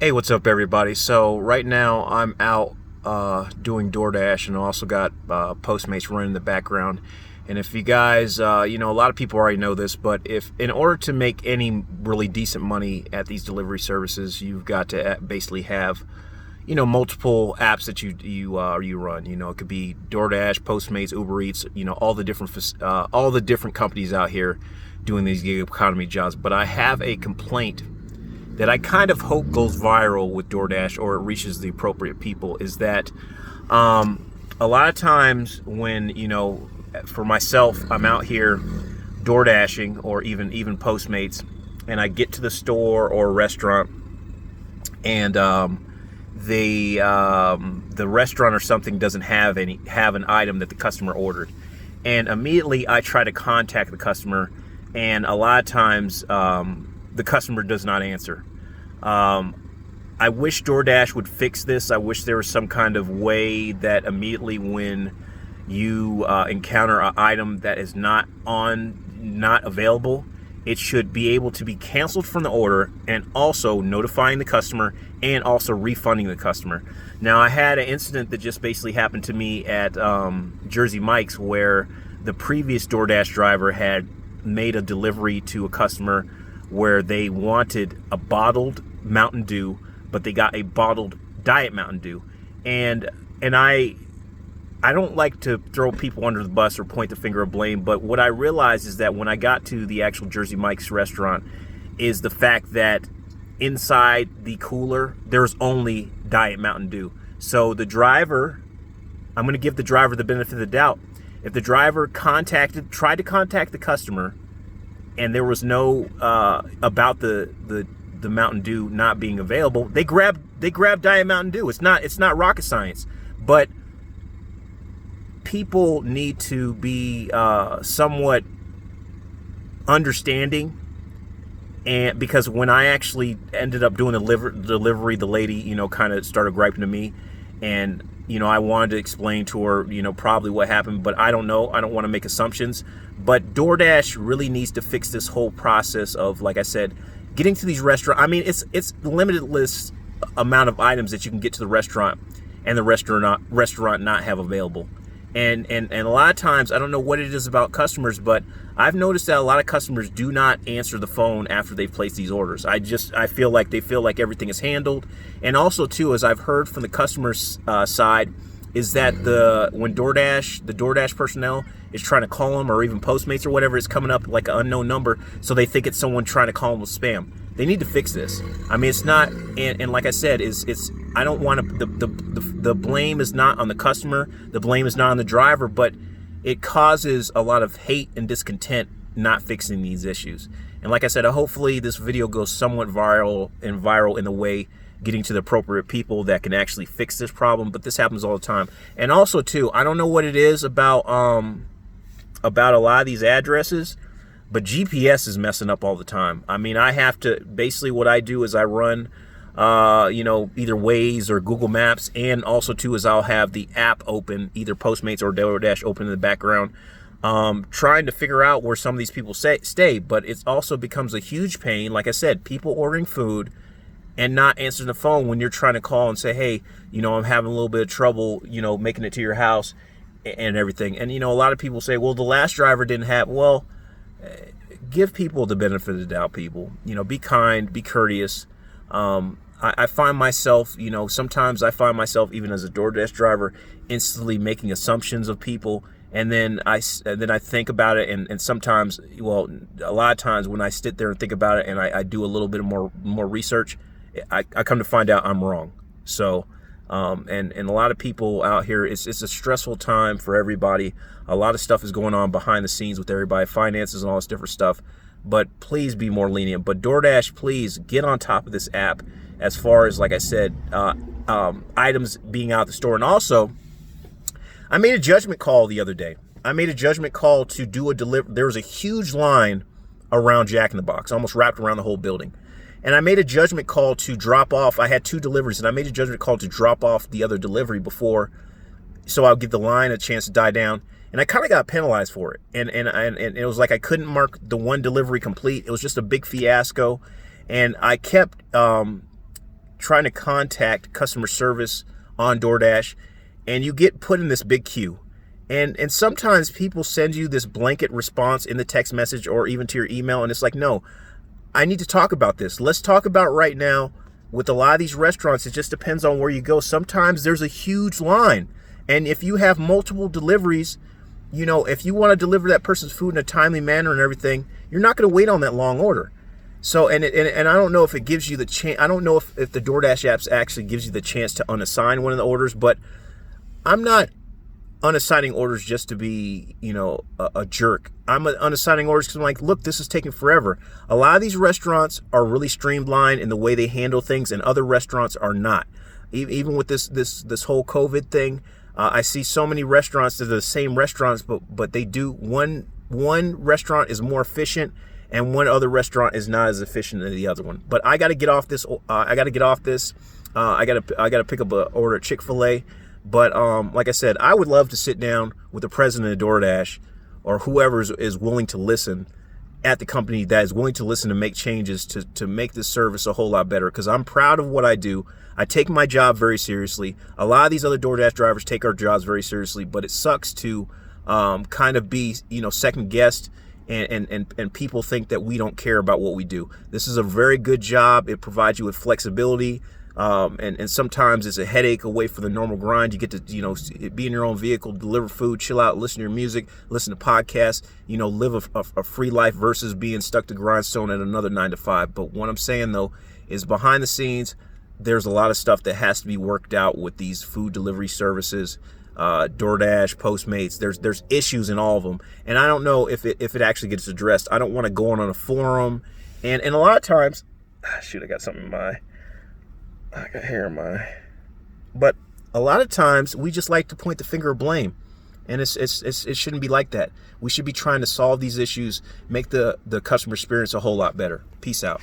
Hey, what's up, everybody? So right now I'm out doing Doordash, and I also got Postmates running in the background. And if you guys, a lot of people already know this, but if in order to make any really decent money at these delivery services, you've got to basically have, multiple apps that you run. It could be Doordash, Postmates, Uber Eats, all the different companies out here doing these gig economy jobs. But I have a complaint that I kind of hope goes viral with Doordash, or it reaches the appropriate people, is that a lot of times when, for myself, I'm out here Doordashing or even Postmates, and I get to the store or a restaurant, and the restaurant or something doesn't have an item that the customer ordered, and immediately I try to contact the customer, and a lot of times the customer does not answer. I wish Doordash would fix this. I wish there was some kind of way that immediately when you encounter an item that is not available, it should be able to be canceled from the order, and also notifying the customer and also refunding the customer. Now, I had an incident that just basically happened to me at Jersey Mike's, where the previous Doordash driver had made a delivery to a customer where they wanted a bottled Mountain Dew, but they got a bottled Diet Mountain Dew. And I don't like to throw people under the bus or point the finger of blame, but what I realized is that when I got to the actual Jersey Mike's restaurant is the fact that inside the cooler, there's only Diet Mountain Dew. So the driver, I'm going to give the driver the benefit of the doubt. If the driver tried to contact the customer, and there was no about the Mountain Dew not being available, they grabbed Diet Mountain Dew. It's not rocket science, but people need to be somewhat understanding. And because when I actually ended up doing the delivery, the lady kind of started griping to me, and I wanted to explain to her probably what happened, but I don't know. I don't want to make assumptions. But Doordash really needs to fix this whole process of, like I said, getting to these restaurants. I mean, it's limitless amount of items that you can get to the restaurant, and the restaurant not have available. And a lot of times, I don't know what it is about customers, but I've noticed that a lot of customers do not answer the phone after they've placed these orders. I feel like they feel like everything is handled. And also too, as I've heard from the customer's side, is that when the Doordash personnel is trying to call them, or even Postmates or whatever, it's coming up like an unknown number, so they think it's someone trying to call them with spam. They need to fix this. I mean, it's not, and like I said, I don't want to, the blame is not on the customer, the blame is not on the driver, but it causes a lot of hate and discontent not fixing these issues. And like I said, hopefully this video goes somewhat viral in the way getting to the appropriate people that can actually fix this problem. But this happens all the time. And also too, I don't know what it is about a lot of these addresses, but GPS is messing up all the time. I mean, I have to, basically what I do is I run either Waze or Google Maps, and also too is I'll have the app open, either Postmates or Doordash open in the background, trying to figure out where some of these people stay. But it also becomes a huge pain, like I said, people ordering food and not answering the phone when you're trying to call and say, hey, I'm having a little bit of trouble, making it to your house and everything. And, a lot of people say, well, the last driver didn't have, well, give people the benefit of the doubt, people. Be kind, be courteous. I find myself, sometimes I find myself, even as a Doordash driver, instantly making assumptions of people. And then I think about it, and sometimes, well, a lot of times when I sit there and think about it and I do a little bit more research, I come to find out I'm wrong. So, and a lot of people out here, it's a stressful time for everybody. A lot of stuff is going on behind the scenes with everybody, finances and all this different stuff. But please be more lenient. But Doordash, please get on top of this app as far as, like I said, items being out the store. And also, I made a judgment call the other day. I made a judgment call to do a delivery. There was a huge line around Jack in the Box, almost wrapped around the whole building. And I made a judgment call to drop off. I had 2 deliveries, and I made a judgment call to drop off the other delivery before, so I'll give the line a chance to die down. And I kind of got penalized for it. And it was like I couldn't mark the one delivery complete. It was just a big fiasco. And I kept trying to contact customer service on DoorDash, and you get put in this big queue. And sometimes people send you this blanket response in the text message or even to your email, and it's like, no, I need to talk about this. Let's talk about right now. With a lot of these restaurants, it just depends on where you go. Sometimes there's a huge line. And if you have multiple deliveries, you know, if you want to deliver that person's food in a timely manner and everything, you're not going to wait on that long order. So, and I don't know if it gives you the chance. I don't know if the DoorDash apps actually gives you the chance to unassign one of the orders, but I'm not unassigning orders just to be, you know, a jerk. I'm unassigning orders because I'm like, look, this is taking forever. A lot of these restaurants are really streamlined in the way they handle things, and other restaurants are not. Even with this whole COVID thing, I see so many restaurants that are the same restaurants, but they do one restaurant is more efficient, and one other restaurant is not as efficient as the other one. But I got to get off this. I got to pick up an order at Chick-fil-A. But like I said, I would love to sit down with the president of DoorDash or whoever is willing to listen at the company that is willing to listen to make changes to make this service a whole lot better, because I'm proud of what I do. I take my job very seriously. A lot of these other DoorDash drivers take our jobs very seriously, but it sucks to kind of be, you know, second guessed and people think that we don't care about what we do. This is a very good job. It provides you with flexibility. And sometimes it's a headache away from the normal grind. You get to, you know, be in your own vehicle, deliver food, chill out, listen to your music, listen to podcasts, you know, live a free life versus being stuck to grindstone at another 9 to 5. But what I'm saying, though, is behind the scenes, there's a lot of stuff that has to be worked out with these food delivery services, DoorDash, Postmates. There's issues in all of them. And I don't know if it actually gets addressed. I don't want to go on a forum. And a lot of times, shoot, I got something in my... I got hair in my... But a lot of times we just like to point the finger of blame, and it shouldn't be like that. We should be trying to solve these issues, make the customer experience a whole lot better. Peace out.